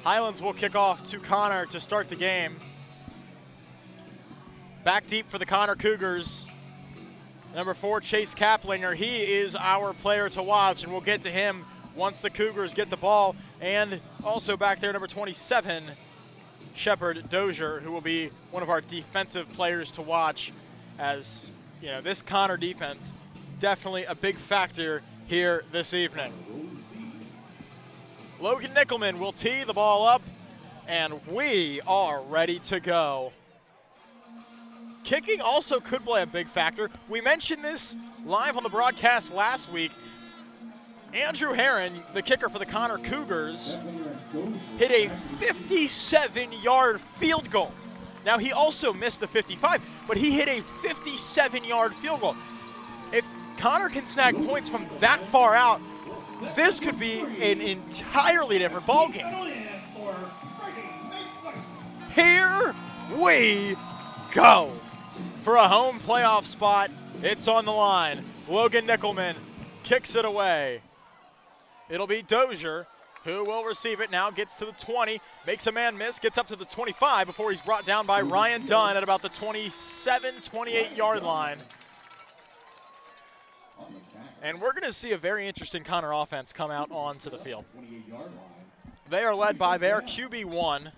Highlands will kick off to Connor to start the game. Back deep for the Connor Cougars. Number 4, Chase Kaplinger. He is our player to watch, and we'll get to him once the Cougars get the ball. And also back there, number 27, Shepard Dozier, who will be one of our defensive players to watch, as you know, this Connor defense definitely a big factor here this evening. Logan Nickelman will tee the ball up, and we are ready to go. Kicking also could play a big factor. We mentioned this live on the broadcast last week. Andrew Herron, the kicker for the Connor Cougars, hit a 57-yard field goal. Now, he also missed the 55, but he hit a 57-yard field goal. If Connor can snag points from that far out, this could be an entirely different ballgame. Here we go. For a home playoff spot, it's on the line. Logan Nickelman kicks it away. It'll be Dozier who will receive it now, gets to the 20, makes a man miss, gets up to the 25 before he's brought down by Ryan Dunn at about the 27, 28-yard line. And we're going to see a very interesting Connor offense come out onto the field. They are led by their QB1.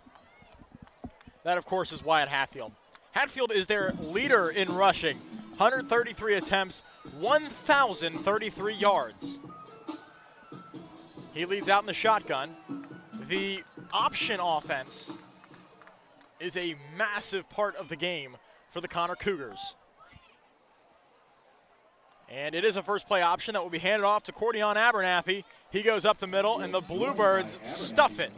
That, of course, is Wyatt Hatfield. Hatfield is their leader in rushing. 133 attempts, 1,033 yards. He leads out in the shotgun. The option offense is a massive part of the game for the Connor Cougars. And it is a first play option that will be handed off to Cordion Abernathy. He goes up the middle, and the Bluebirds stuff it.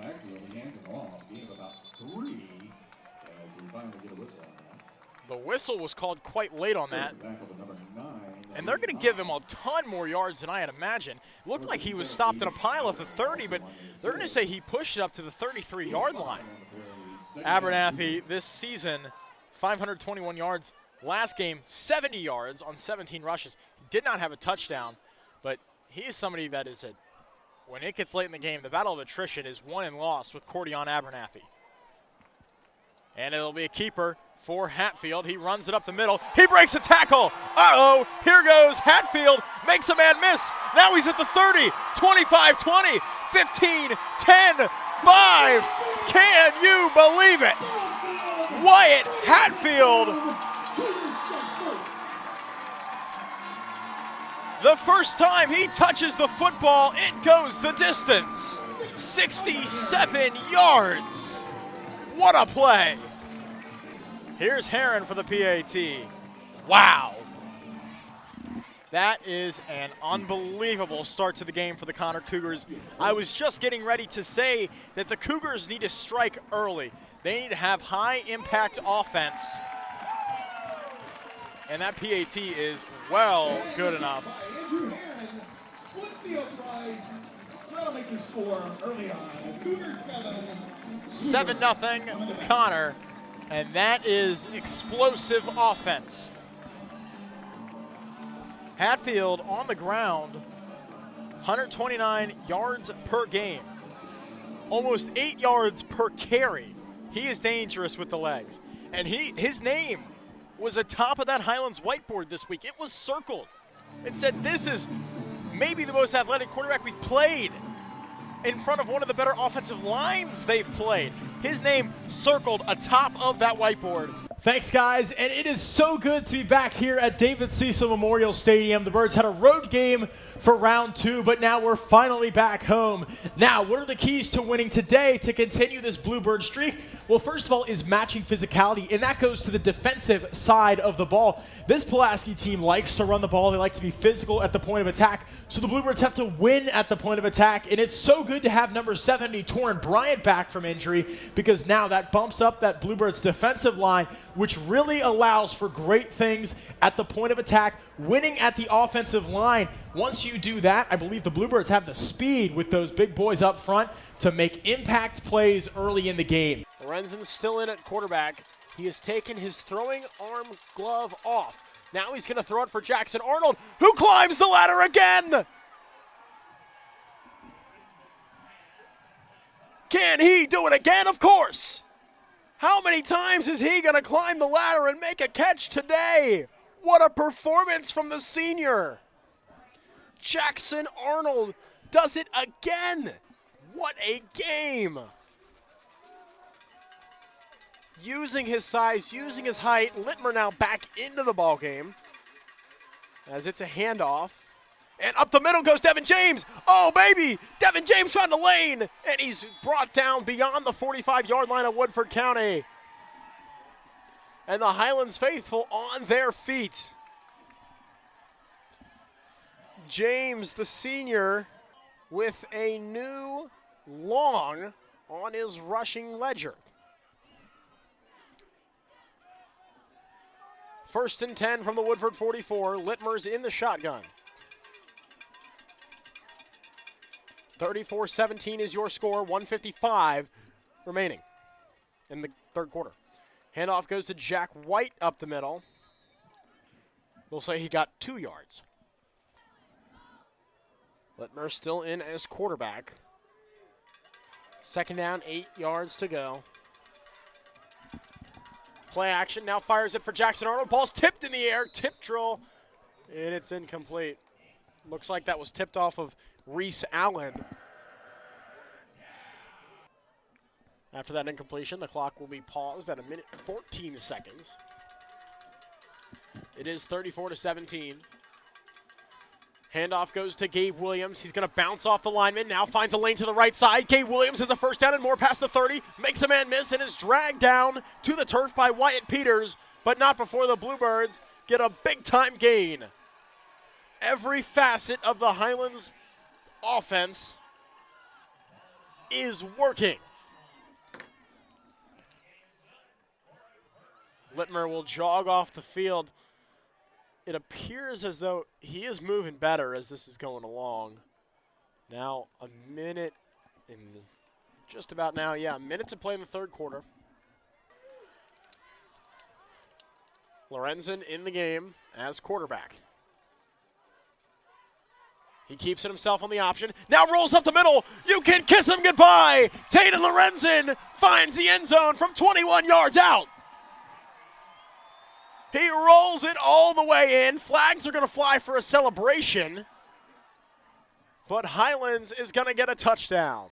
The whistle was called quite late on that. And they're going to give him a ton more yards than I had imagined. It looked like he was stopped in a pile at the 30, but they're going to say he pushed it up to the 33-yard line. Abernathy this season, 521 yards. Last game, 70 yards on 17 rushes. He did not have a touchdown, but he is somebody that is when it gets late in the game, the battle of attrition is won and lost with Cordion Abernathy. And it'll be a keeper for Hatfield. He runs it up the middle. He breaks a tackle. Uh-oh, here goes Hatfield. Makes a man miss. Now he's at the 30, 25, 20, 15, 10, 5. Can you believe it? Wyatt Hatfield. The first time he touches the football, it goes the distance. 67 yards. What a play. Here's Herron for the PAT. Wow. That is an unbelievable start to the game for the Connor Cougars. I was just getting ready to say that the Cougars need to strike early. They need to have high impact offense. And that PAT is well good enough. 7-0 Connor. And that is explosive offense. Hatfield on the ground, 129 yards per game. Almost 8 yards per carry. He is dangerous with the legs. And his name was atop of that Highlands whiteboard this week. It was circled. It said, this is maybe the most athletic quarterback we've played, in front of one of the better offensive lines they've played. His name circled atop of that whiteboard. Thanks, guys, and it is so good to be back here at David Cecil Memorial Stadium. The Birds had a road game for round 2, but now we're finally back home. Now, what are the keys to winning today to continue this Bluebird streak? Well, first of all is matching physicality, and that goes to the defensive side of the ball. This Pulaski team likes to run the ball. They like to be physical at the point of attack, so the Bluebirds have to win at the point of attack, and it's so good to have number 70, Torrin Bryant, back from injury, because now that bumps up that Bluebirds defensive line, which really allows for great things at the point of attack, winning at the offensive line. Once you do that, I believe the Bluebirds have the speed with those big boys up front to make impact plays early in the game. Lorenzen's still in at quarterback. He has taken his throwing arm glove off. Now he's going to throw it for Jackson Arnold, who climbs the ladder again. Can he do it again? Of course. How many times is he going to climb the ladder and make a catch today? What a performance from the senior. Jackson Arnold does it again. What a game. Using his size, using his height, Littmer now back into the ball game as it's a handoff. And up the middle goes Devin James. Oh, baby. Devin James found the lane. And he's brought down beyond the 45-yard line of Woodford County. And the Highlands faithful on their feet. James, the senior, with a new long on his rushing ledger. 1st and 10 from the Woodford 44. Littmer's in the shotgun. 34-17 is your score, 1:55 remaining in the third quarter. Handoff goes to Jack White up the middle. They'll say he got 2 yards. Littmer still in as quarterback. 2nd down, 8 yards to go. Play action, now fires it for Jackson Arnold. Ball's tipped in the air, tip drill, and it's incomplete. Looks like that was tipped off of Reese Allen. After that incompletion, the clock will be paused at 1:14 seconds. It is 34-17. Handoff goes to Gabe Williams. He's going to bounce off the lineman. Now finds a lane to the right side. Gabe Williams has a 1st down and more past the 30. Makes a man miss and is dragged down to the turf by Wyatt Peters, but not before the Bluebirds get a big-time gain. Every facet of the Highlands offense is working. Littmer will jog off the field. It appears as though he is moving better as this is going along. Now a minute and just about now, yeah, a minute to play in the third quarter. Lorenzen in the game as quarterback. He keeps it himself on the option. Now rolls up the middle. You can kiss him goodbye. Tatum Lorenzen finds the end zone from 21 yards out. He rolls it all the way in. Flags are going to fly for a celebration. But Highlands is going to get a touchdown.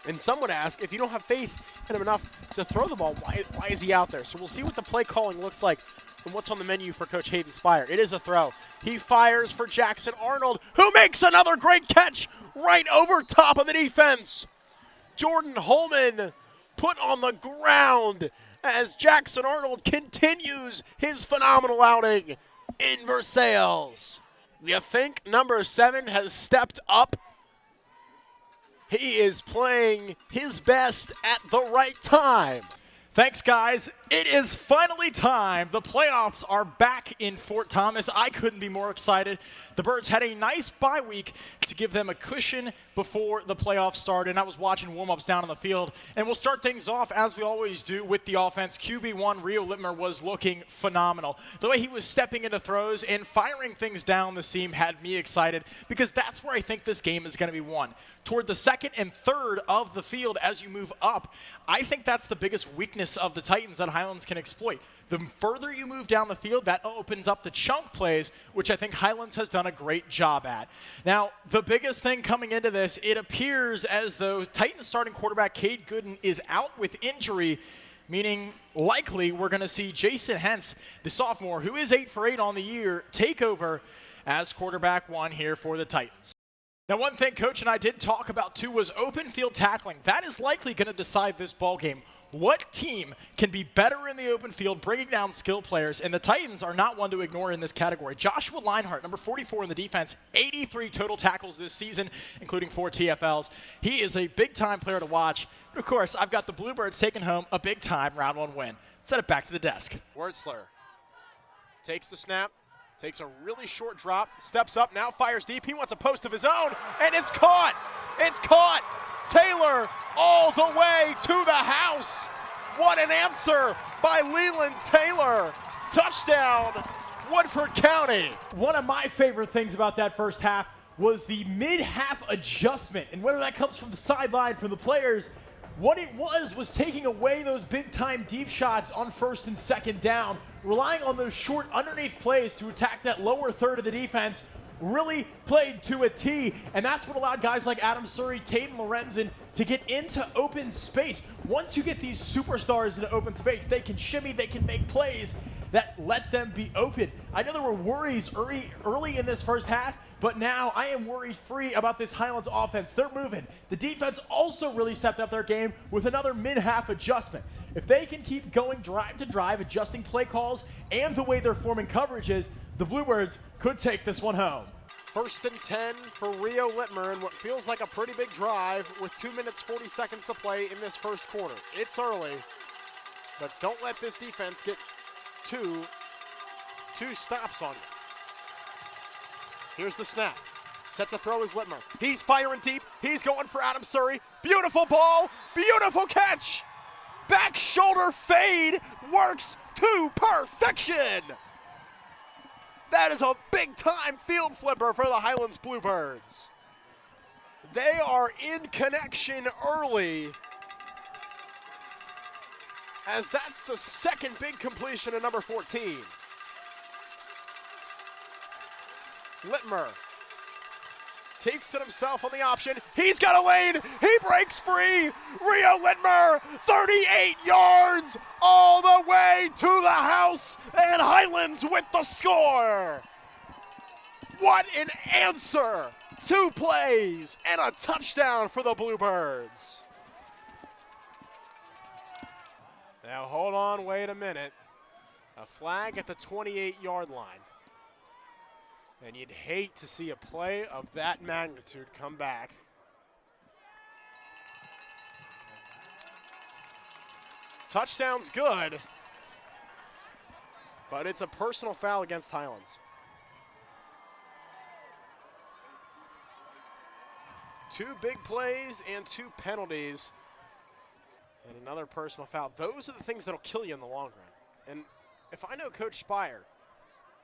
And some would ask, if you don't have faith in him enough to throw the ball, why is he out there? So we'll see what the play calling looks like and what's on the menu for Coach Hayden Spire. It is a throw. He fires for Jackson Arnold, who makes another great catch right over top of the defense. Jordan Holman put on the ground as Jackson Arnold continues his phenomenal outing in Versailles. You think number 7 has stepped up? He is playing his best at the right time. Thanks, guys. It is finally time. The playoffs are back in Fort Thomas. I couldn't be more excited. The Birds had a nice bye week to give them a cushion before the playoffs started. And I was watching warm-ups down on the field. And we'll start things off, as we always do, with the offense. QB1, Rio Littmer, was looking phenomenal. The way he was stepping into throws and firing things down the seam had me excited, because that's where I think this game is going to be won. Toward the 2nd and 3rd of the field as you move up, I think that's the biggest weakness of the Titans that Highlands can exploit. The further you move down the field, that opens up the chunk plays, which I think Highlands has done a great job at. Now, the biggest thing coming into this, it appears as though Titans starting quarterback Cade Gooden is out with injury, meaning likely we're going to see Jason Hentz, the sophomore, who is 8 for 8 on the year, take over as quarterback 1 here for the Titans. Now, one thing Coach and I did talk about, too, was open field tackling. That is likely going to decide this ball game. What team can be better in the open field, bringing down skill players? And the Titans are not one to ignore in this category. Joshua Leinhart, number 44 in the defense, 83 total tackles this season, including 4 TFLs. He is a big-time player to watch. But, of course, I've got the Bluebirds taking home a big-time round 1 win. Set it back to the desk. Wertzler takes the snap. Takes a really short drop, steps up, now fires deep. He wants a post of his own, and it's caught. It's caught. Taylor all the way to the house. What an answer by Leland Taylor. Touchdown, Woodford County. One of my favorite things about that first half was the mid-half adjustment. And whether that comes from the sideline, from the players, what it was taking away those big-time deep shots on first and second down, relying on those short underneath plays to attack that lower third of the defense. Really played to a T, and that's what allowed guys like Adam Surrey, Tatum Lorenzen to get into open space. Once you get these superstars into open space, they can shimmy, they can make plays that let them be open. I know there were worries early in this first half, but now I am worry-free about this Highlands offense. They're moving. The defense also really stepped up their game with another mid-half adjustment. If they can keep going drive to drive, adjusting play calls and the way they're forming coverages, the Bluebirds could take this one home. 1st and 10 for Rio Littmer in what feels like a pretty big drive with 2 minutes 40 seconds to play in this first quarter. It's early, but don't let this defense get two stops on you. Here's the snap. Set to throw is Littmer. He's firing deep. He's going for Adam Surrey. Beautiful ball. Beautiful catch. Back shoulder fade works to perfection. That is a big-time field flipper for the Highlands Bluebirds. They are in connection early, as that's the second big completion of number 14. Littmer takes it himself on the option. He's got a lane. He breaks free. Rio Littmer, 38 yards all the way to the house, and Highlands with the score. What an answer. 2 plays and a touchdown for the Bluebirds. Now hold on, wait a minute. A flag at the 28-yard line. And you'd hate to see a play of that magnitude come back. Touchdown's good, but it's a personal foul against Highlands. 2 big plays and 2 penalties, and another personal foul. Those are the things that'll kill you in the long run. And if I know Coach Spire,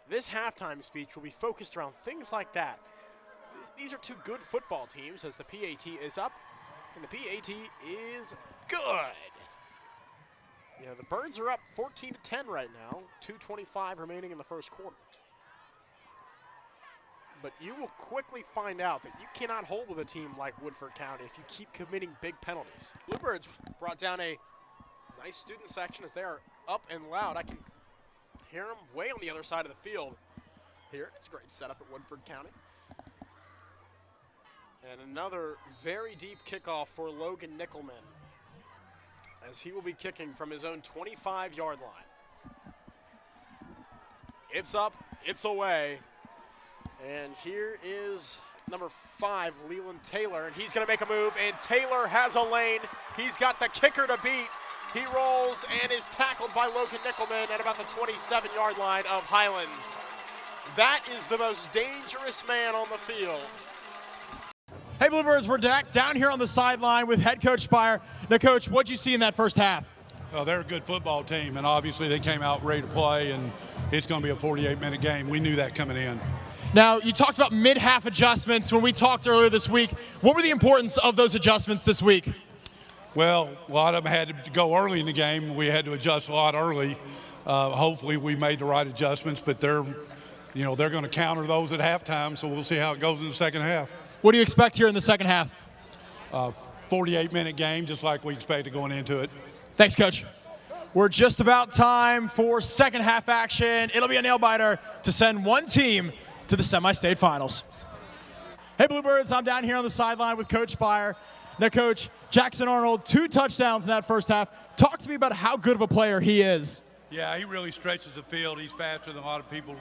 this halftime speech will be focused around things like that. These are 2 good football teams as the PAT is up, and the PAT is good. Yeah, the Birds are up 14-10 right now, 2:25 remaining in the first quarter. But you will quickly find out that you cannot hold with a team like Woodford County if you keep committing big penalties. Bluebirds brought down a nice student section as they are up and loud. I can hear them way on the other side of the field here. It's a great setup at Woodford County. And another very deep kickoff for Logan Nickelman, as he will be kicking from his own 25-yard line. It's up, it's away, and here is number 5, Leland Taylor, and he's going to make a move, and Taylor has a lane. He's got the kicker to beat. He rolls and is tackled by Logan Nickelman at about the 27-yard line of Highlands. That is the most dangerous man on the field. Hey, Bluebirds, we're down here on the sideline with head coach Spire. Now, Coach, what'd you see in that first half? Well, they're a good football team, and obviously they came out ready to play, and it's going to be a 48-minute game. We knew that coming in. Now, you talked about mid-half adjustments when we talked earlier this week. What were the importance of those adjustments this week? Well, a lot of them had to go early in the game. We had to adjust a lot early. Hopefully we made the right adjustments, but they're going to counter those at halftime, so we'll see how it goes in the second half. What do you expect here in the second half? 48-minute game, just like we expected going into it. Thanks, Coach. We're just about time for second half action. It'll be a nail-biter to send one team to the semi-state finals. Hey, Bluebirds, I'm down here on the sideline with Coach Spire. Now, Coach, Jackson Arnold, 2 touchdowns in that first half. Talk to me about how good of a player he is. Yeah, he really stretches the field. He's faster than a lot of people.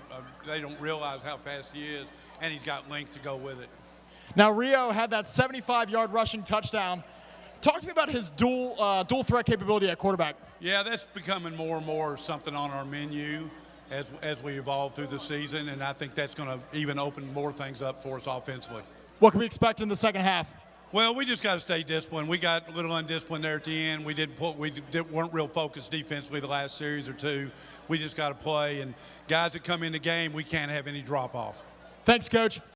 They don't realize how fast he is, and he's got length to go with it. Now, Rio had that 75-yard rushing touchdown. Talk to me about his dual threat capability at quarterback. Yeah, that's becoming more and more something on our menu as we evolve through the season, and I think that's going to even open more things up for us offensively. What can we expect in the second half? Well, we just got to stay disciplined. We got a little undisciplined there at the end. We weren't real focused defensively the last series or 2. We just got to play, and guys that come in the game, we can't have any drop-off. Thanks, Coach.